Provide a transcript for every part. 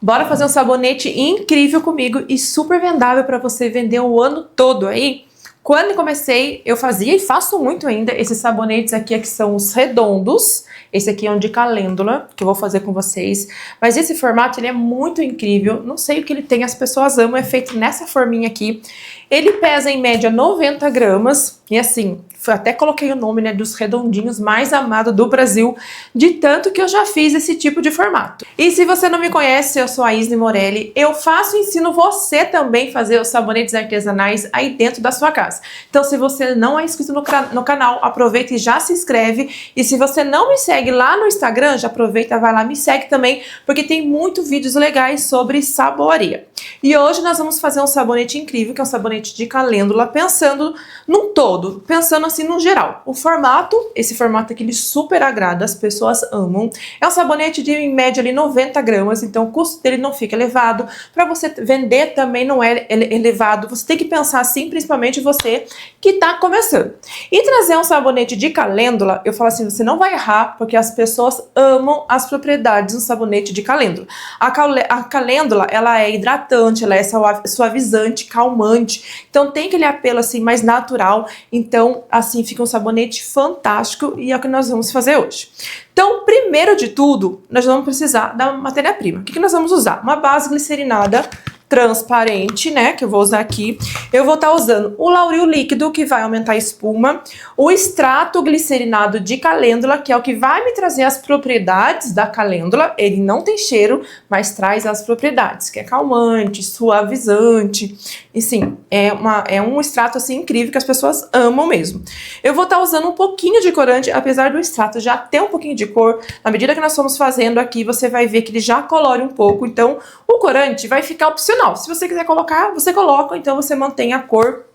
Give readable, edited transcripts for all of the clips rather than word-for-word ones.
Bora fazer um sabonete incrível comigo e super vendável para você vender o ano todo aí. Quando eu comecei, eu fazia e faço muito ainda esses sabonetes aqui que são os redondos. Esse aqui é um de calêndula, que eu vou fazer com vocês. Mas esse formato, ele é muito incrível. Não sei o que ele tem, as pessoas amam. É feito nessa forminha aqui. Ele pesa em média 90 gramas. E assim, até coloquei o nome, né, dos redondinhos mais amados do Brasil. De tanto que eu já fiz esse tipo de formato. E se você não me conhece, eu sou a Isne Morelli. Eu faço e ensino você também a fazer os sabonetes artesanais aí dentro da sua casa. Então, se você não é inscrito no canal, aproveita e já se inscreve. E se você não me segue lá no Instagram, já aproveita, vai lá, me segue também, porque tem muitos vídeos legais sobre saboaria. E hoje nós vamos fazer um sabonete incrível, que é um sabonete de calêndula, pensando num todo, pensando assim no geral. O formato, esse formato aqui, ele super agrada, as pessoas amam. É um sabonete de, em média, ali 90 gramas, então o custo dele não fica elevado. Para você vender também não é elevado, você tem que pensar assim, principalmente você que tá começando. E trazer um sabonete de calêndula, eu falo assim, você não vai errar, porque as pessoas amam as propriedades do sabonete de calêndula. A calêndula, ela é hidratante, ela é suavizante, calmante, então tem aquele apelo assim mais natural, então assim fica um sabonete fantástico e é o que nós vamos fazer hoje. Então, primeiro de tudo, nós vamos precisar da matéria-prima. O que nós vamos usar? Uma base glicerinada transparente, né, que eu vou usar aqui. Eu vou estar usando o Lauril líquido, que vai aumentar a espuma, o extrato glicerinado de calêndula, que é o que vai me trazer as propriedades da calêndula. Ele não tem cheiro, mas traz as propriedades, que é calmante, suavizante, e sim, é um extrato assim incrível que as pessoas amam mesmo. Eu vou estar usando um pouquinho de corante, apesar do extrato já ter um pouquinho de cor. Na medida que nós formos fazendo aqui, você vai ver que ele já colore um pouco, então o corante vai ficar opcional. Se você quiser colocar, você coloca, então você mantém a cor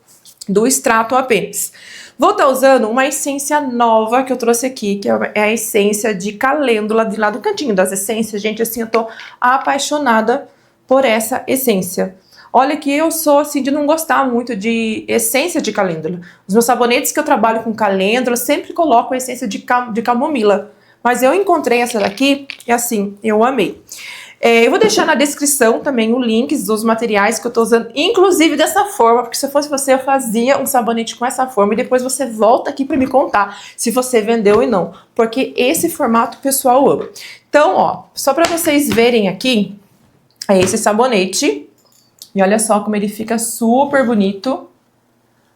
do extrato apenas. Vou estar usando uma essência nova que eu trouxe aqui, que é a essência de calêndula, de lá do cantinho das essências. Gente, assim, eu tô apaixonada por essa essência. Olha que eu sou assim de não gostar muito de essência de calêndula. Os meus sabonetes que eu trabalho com calêndula, eu sempre coloco a essência de camomila. Mas eu encontrei essa daqui e assim, eu amei. Eu vou deixar na descrição também o link dos materiais que eu tô usando, inclusive dessa forma, porque se eu fosse você, eu fazia um sabonete com essa forma e depois você volta aqui para me contar se você vendeu ou não, porque esse formato o pessoal ama. Então, ó, só para vocês verem aqui, é esse sabonete, e olha só como ele fica super bonito.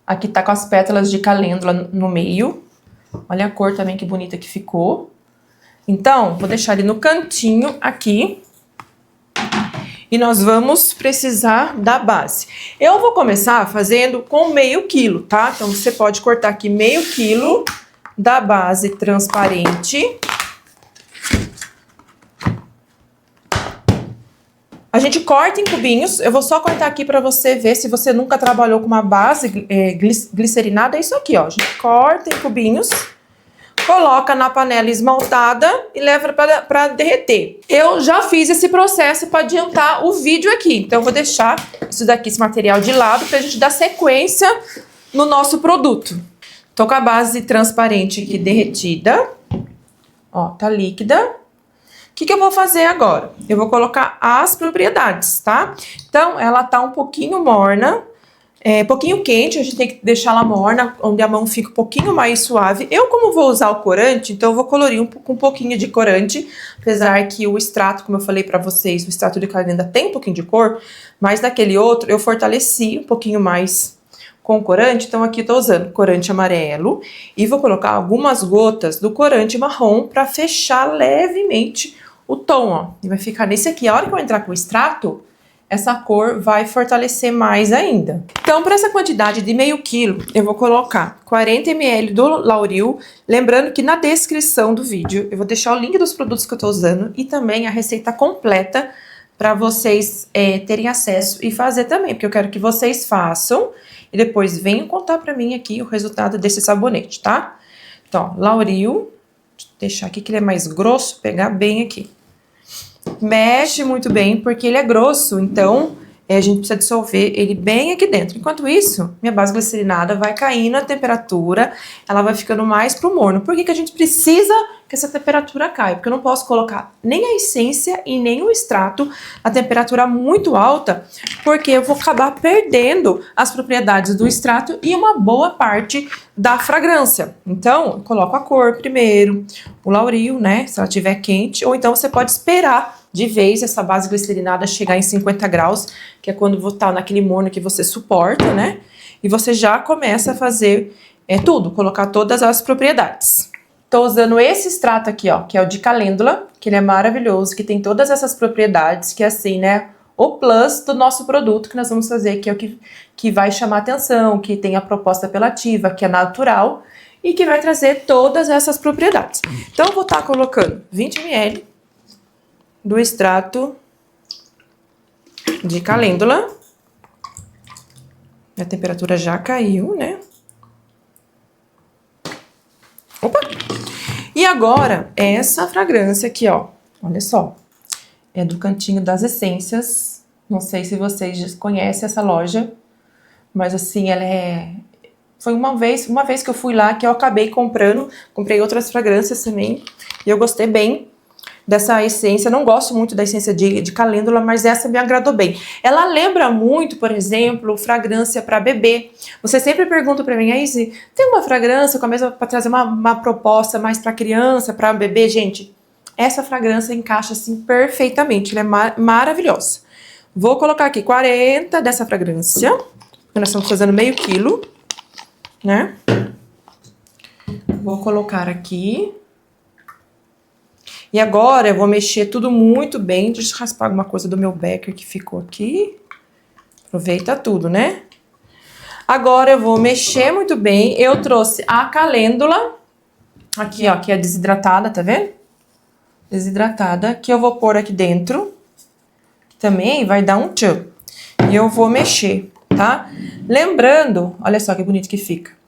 Aqui tá com as pétalas de calêndula no meio, olha a cor também que bonita que ficou. Então, vou deixar ele no cantinho aqui. E nós vamos precisar da base. Eu vou começar fazendo com meio quilo, tá? Então, você pode cortar aqui meio quilo da base transparente. A gente corta em cubinhos. Eu vou só cortar aqui para você ver se você nunca trabalhou com uma base glicerinada. É isso aqui, ó. A gente corta em cubinhos. Coloca na panela esmaltada e leva para derreter. Eu já fiz esse processo para adiantar o vídeo aqui. Então, eu vou deixar isso daqui, esse material de lado, para a gente dar sequência no nosso produto. Tô com a base transparente aqui derretida. Ó, tá líquida. O que eu vou fazer agora? Eu vou colocar as propriedades, tá? Então, ela tá um pouquinho morna. Pouquinho quente, a gente tem que deixar ela morna, onde a mão fica um pouquinho mais suave. Eu, como vou usar o corante, então eu vou colorir com um pouquinho de corante, apesar que o extrato, como eu falei pra vocês, o extrato de calêndula tem um pouquinho de cor, mas daquele outro eu fortaleci um pouquinho mais com o corante, então aqui eu tô usando corante amarelo e vou colocar algumas gotas do corante marrom pra fechar levemente o tom, ó. E vai ficar nesse aqui. A hora que eu entrar com o extrato, essa cor vai fortalecer mais ainda. Então, para essa quantidade de meio quilo, eu vou colocar 40 ml do Lauril. Lembrando que na descrição do vídeo eu vou deixar o link dos produtos que eu tô usando e também a receita completa para vocês terem acesso e fazer também, porque eu quero que vocês façam e depois venham contar para mim aqui o resultado desse sabonete, tá? Então, ó, Lauril, deixa eu deixar aqui que ele é mais grosso, pegar bem aqui. Mexe muito bem, porque ele é grosso, então a gente precisa dissolver ele bem aqui dentro. Enquanto isso, minha base glicerinada vai caindo a temperatura, ela vai ficando mais pro morno. Por que a gente precisa que essa temperatura cai, porque eu não posso colocar nem a essência e nem o extrato a temperatura muito alta, porque eu vou acabar perdendo as propriedades do extrato e uma boa parte da fragrância. Então, eu coloco a cor primeiro, o lauril, né, se ela estiver quente, ou então você pode esperar de vez essa base glicerinada chegar em 50 graus, que é quando tá naquele morno que você suporta, né, e você já começa a fazer tudo, colocar todas as propriedades. Tô usando esse extrato aqui, ó, que é o de calêndula, que ele é maravilhoso, que tem todas essas propriedades, que é assim, né, o plus do nosso produto que nós vamos fazer, que é o que vai chamar atenção, que tem a proposta apelativa, que é natural e que vai trazer todas essas propriedades. Então, eu vou estar colocando 20 ml do extrato de calêndula. A temperatura já caiu, né? Opa! E agora, essa fragrância aqui, ó. Olha só. É do Cantinho das Essências. Não sei se vocês conhecem essa loja. Mas assim, ela é... Foi uma vez que eu fui lá que eu acabei comprando. Comprei outras fragrâncias também. E eu gostei bem dessa essência. Não gosto muito da essência de calêndula, mas essa me agradou bem. Ela lembra muito, por exemplo, fragrância para bebê. Você sempre pergunta para mim, Izzy, tem uma fragrância com a mesma para trazer uma proposta mais para criança, para bebê? Gente, essa fragrância encaixa assim perfeitamente. Ela é maravilhosa. Vou colocar aqui 40 dessa fragrância. Nós estamos fazendo meio quilo, né? Vou colocar aqui. E agora eu vou mexer tudo muito bem. Deixa eu raspar alguma coisa do meu becker que ficou aqui. Aproveita tudo, né? Agora eu vou mexer muito bem. Eu trouxe a calêndula. Aqui, ó, que é desidratada, tá vendo? Desidratada. Que eu vou pôr aqui dentro. Também vai dar um tchan. E eu vou mexer, tá? Lembrando, olha só que bonito que fica.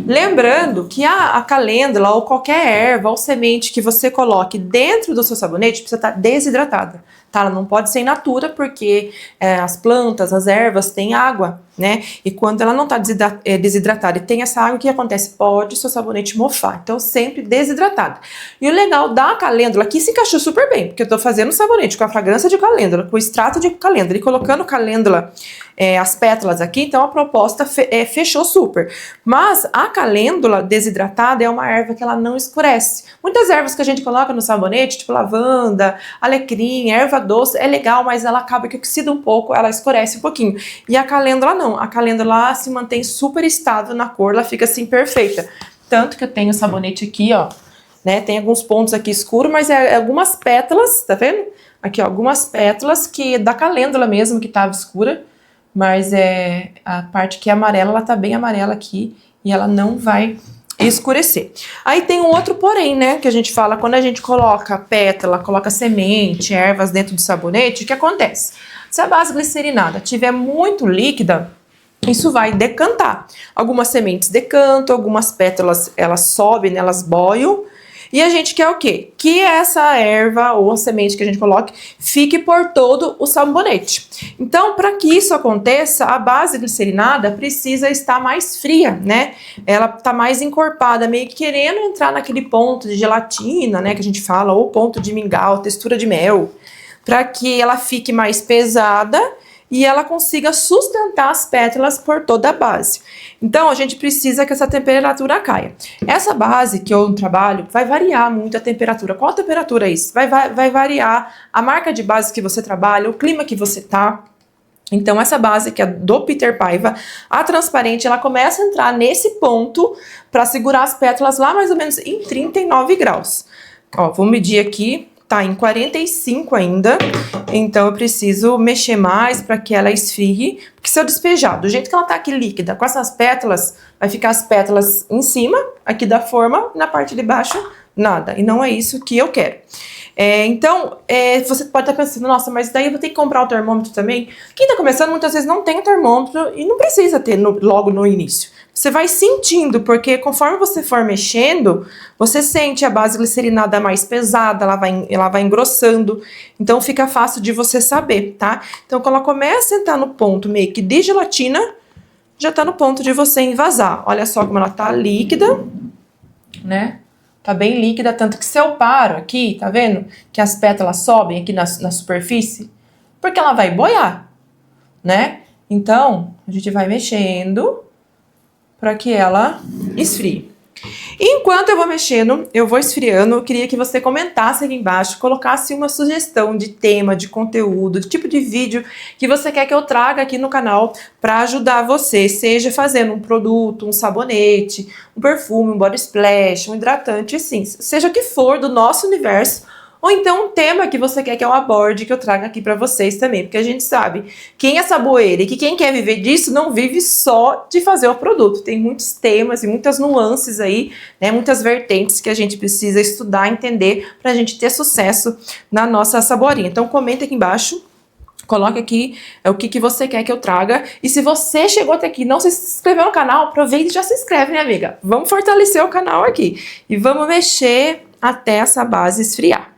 Lembrando que a calêndula ou qualquer erva ou semente que você coloque dentro do seu sabonete precisa estar desidratada, tá? Ela não pode ser in natura porque as plantas, as ervas têm água, né? E quando ela não está desidratada e tem essa água, o que acontece? Pode o seu sabonete mofar. Então, sempre desidratado. E o legal da calêndula aqui se encaixou super bem, porque eu tô fazendo sabonete com a fragrância de calêndula, com o extrato de calêndula e colocando calêndula, as pétalas aqui, então a proposta fechou super. Mas a calêndula desidratada é uma erva que ela não escurece. Muitas ervas que a gente coloca no sabonete, tipo lavanda, alecrim, erva doce, é legal, mas ela acaba que oxida um pouco, ela escurece um pouquinho. E a calêndula não, a calêndula se mantém super estável na cor, ela fica assim perfeita. Tanto que eu tenho o sabonete aqui, ó, né, tem alguns pontos aqui escuros, mas algumas pétalas, tá vendo? Aqui, ó, algumas pétalas que da calêndula mesmo, que tava escura, mas a parte que é amarela, ela tá bem amarela aqui e ela não vai escurecer. Aí tem um outro porém, né, que a gente fala quando a gente coloca pétala, coloca semente, ervas dentro do sabonete, o que acontece? Se a base glicerinada tiver muito líquida, isso vai decantar. Algumas sementes decantam, algumas pétalas elas sobem, né, elas boiam. E a gente quer o quê? Que essa erva ou a semente que a gente coloque fique por todo o sabonete. Então, para que isso aconteça, a base glicerinada precisa estar mais fria, né? Ela tá mais encorpada, meio que querendo entrar naquele ponto de gelatina, né? Que a gente fala, ou ponto de mingau, textura de mel, para que ela fique mais pesada e ela consiga sustentar as pétalas por toda a base. Então, a gente precisa que essa temperatura caia. Essa base que eu trabalho vai variar muito a temperatura. Qual a temperatura é isso? Vai variar a marca de base que você trabalha, o clima que você tá. Então, essa base que é do Peter Paiva, a transparente, ela começa a entrar nesse ponto para segurar as pétalas lá mais ou menos em 39 graus. Ó, vou medir aqui. Tá em 45 ainda, então eu preciso mexer mais para que ela esfrie, porque se eu despejar do jeito que ela tá aqui líquida, com essas pétalas, vai ficar as pétalas em cima, aqui da forma, na parte de baixo, nada, e não é isso que eu quero. Então, você pode estar pensando, nossa, mas daí eu vou ter que comprar o termômetro também? Quem tá começando muitas vezes não tem o termômetro e não precisa ter logo no início. Você vai sentindo, porque conforme você for mexendo, você sente a base glicerinada mais pesada, ela vai engrossando, então fica fácil de você saber, tá? Então, quando ela começa a entrar no ponto meio que de gelatina, já tá no ponto de você envasar. Olha só como ela tá líquida, né? Tá bem líquida, tanto que se eu paro aqui, tá vendo? Que as pétalas sobem aqui na superfície. Porque ela vai boiar, né? Então, a gente vai mexendo para que ela esfrie. Enquanto eu vou mexendo, eu vou esfriando, eu queria que você comentasse aqui embaixo, colocasse uma sugestão de tema, de conteúdo, de tipo de vídeo que você quer que eu traga aqui no canal para ajudar você, seja fazendo um produto, um sabonete, um perfume, um body splash, um hidratante, assim, seja o que for do nosso universo, ou então um tema que você quer que eu aborde, que eu traga aqui para vocês também, porque a gente sabe quem é saboeira e que quem quer viver disso não vive só de fazer o produto. Tem muitos temas e muitas nuances aí, né, muitas vertentes que a gente precisa estudar, entender para a gente ter sucesso na nossa saborinha. Então comenta aqui embaixo. Coloque aqui o que você quer que eu traga. E se você chegou até aqui e não se inscreveu no canal, aproveita e já se inscreve, minha amiga. Vamos fortalecer o canal aqui. E vamos mexer até essa base esfriar.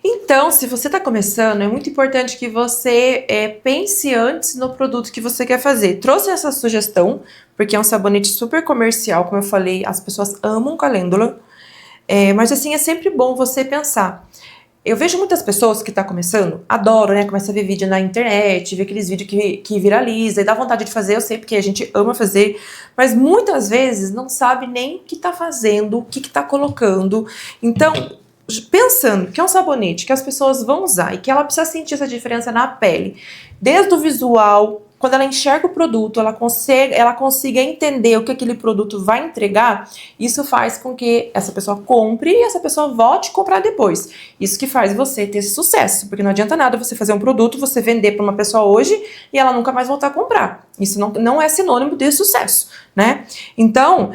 Então, se você está começando, é muito importante que você pense antes no produto que você quer fazer. Trouxe essa sugestão, porque é um sabonete super comercial, como eu falei, as pessoas amam calêndula. Mas assim, é sempre bom você pensar. Eu vejo muitas pessoas que estão começando, adoram, né? Começa a ver vídeo na internet, ver aqueles vídeos que viraliza e dá vontade de fazer, eu sei porque a gente ama fazer, mas muitas vezes não sabe nem o que está fazendo, o que está colocando. Então, pensando que é um sabonete que as pessoas vão usar e que ela precisa sentir essa diferença na pele, desde o visual, quando ela enxerga o produto, ela consiga entender o que aquele produto vai entregar, isso faz com que essa pessoa compre e essa pessoa volte a comprar depois. Isso que faz você ter sucesso, porque não adianta nada você fazer um produto, você vender para uma pessoa hoje e ela nunca mais voltar a comprar. Isso não é sinônimo de sucesso, né? Então,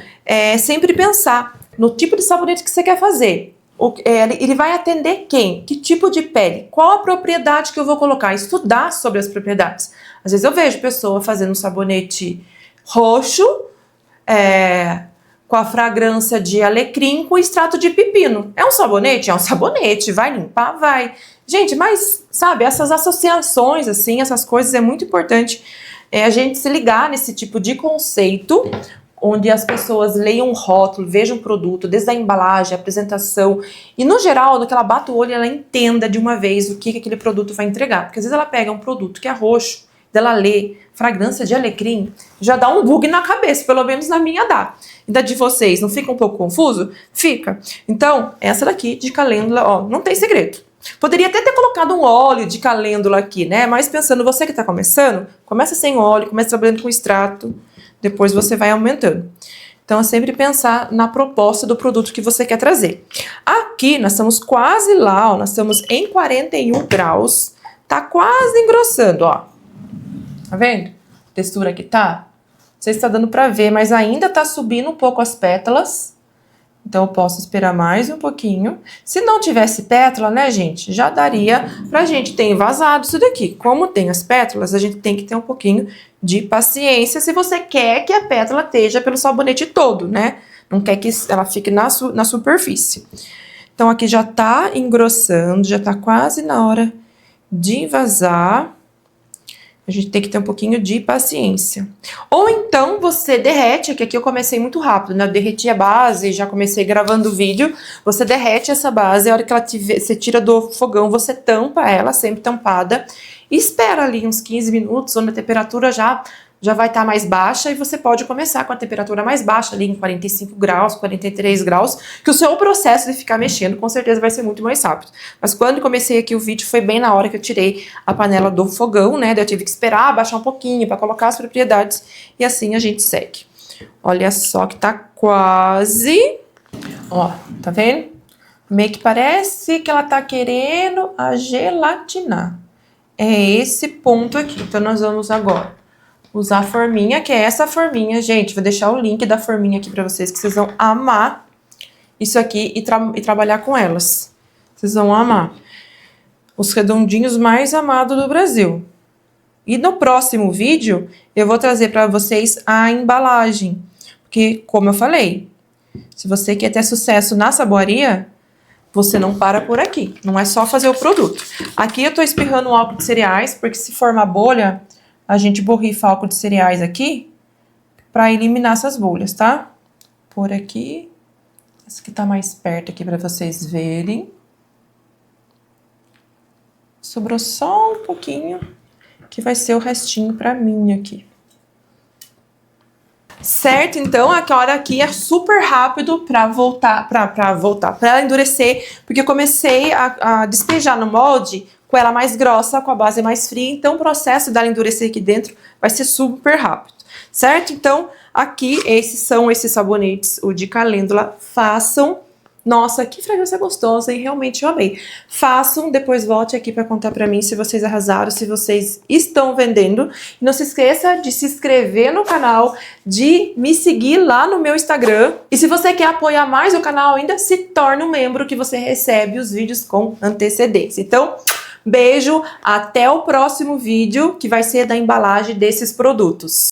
sempre pensar no tipo de sabonete que você quer fazer. Ele vai atender quem? Que tipo de pele? Qual a propriedade que eu vou colocar? Estudar sobre as propriedades. Às vezes eu vejo pessoa fazendo um sabonete roxo, com a fragrância de alecrim com extrato de pepino. É um sabonete? É um sabonete. Vai limpar? Vai. Gente, mas, sabe, essas associações, assim, essas coisas, é muito importante a gente se ligar nesse tipo de conceito, onde as pessoas leiam um rótulo, vejam o produto, desde a embalagem, a apresentação, e no geral, no que ela bata o olho, ela entenda de uma vez o que aquele produto vai entregar. Porque às vezes ela pega um produto que é roxo, dela lê fragrância de alecrim, já dá um bug na cabeça, pelo menos na minha dá. E da de vocês, não fica um pouco confuso? Fica. Então, essa daqui de calêndula, ó, não tem segredo. Poderia até ter colocado um óleo de calêndula aqui, né? Mas pensando, você que tá começando, começa sem óleo, começa trabalhando com extrato, depois você vai aumentando. Então, é sempre pensar na proposta do produto que você quer trazer. Aqui, nós estamos quase lá, ó, nós estamos em 41 graus. Tá quase engrossando, ó. Tá vendo? A textura que tá? Não sei se tá dando pra ver, mas ainda tá subindo um pouco as pétalas. Então, eu posso esperar mais um pouquinho. Se não tivesse pétala, né, gente? Já daria pra gente ter envasado isso daqui. Como tem as pétalas, a gente tem que ter um pouquinho de paciência se você quer que a pétala esteja pelo sabonete todo, né? Não quer que ela fique na superfície. Então, aqui já tá engrossando, já tá quase na hora de envasar. A gente tem que ter um pouquinho de paciência. Ou então você derrete, que aqui eu comecei muito rápido, né? Eu derreti a base, já comecei gravando o vídeo. Você derrete essa base, a hora que ela você tira do fogão, você tampa ela, sempre tampada. E espera ali uns 15 minutos, onde a temperatura já vai estar mais baixa. E você pode começar com a temperatura mais baixa, ali em 45 graus, 43 graus. Que o seu processo de ficar mexendo, com certeza vai ser muito mais rápido. Mas quando comecei aqui o vídeo, foi bem na hora que eu tirei a panela do fogão, né? Daí eu tive que esperar baixar um pouquinho para colocar as propriedades. E assim a gente segue. Olha só que tá quase... Ó, tá vendo? Meio que parece que ela tá querendo a gelatinar. É esse ponto aqui. Então, nós vamos agora usar a forminha, que é essa forminha. Gente, vou deixar o link da forminha aqui pra vocês, que vocês vão amar isso aqui e trabalhar com elas. Vocês vão amar. Os redondinhos mais amados do Brasil. E no próximo vídeo, eu vou trazer pra vocês a embalagem. Porque, como eu falei, se você quer ter sucesso na saboaria, você não para por aqui. Não é só fazer o produto. Aqui eu tô espirrando um álcool de cereais, porque se formar bolha, a gente borrifa álcool de cereais aqui para eliminar essas bolhas, tá? Por aqui, Essa aqui tá mais perto aqui pra vocês verem. Sobrou só um pouquinho, que vai ser o restinho pra mim aqui. Certo, então agora aqui é super rápido pra ela endurecer, porque eu comecei a despejar no molde com ela mais grossa, com a base mais fria, então o processo dela endurecer aqui dentro vai ser super rápido, certo? Então aqui esses são esses sabonetes, o de calêndula, façam. Nossa, que fragrância gostosa, hein? Realmente eu amei. Façam, depois volte aqui para contar para mim se vocês arrasaram, se vocês estão vendendo. E não se esqueça de se inscrever no canal, de me seguir lá no meu Instagram. E se você quer apoiar mais o canal ainda, se torne um membro que você recebe os vídeos com antecedência. Então, beijo, até o próximo vídeo, que vai ser da embalagem desses produtos.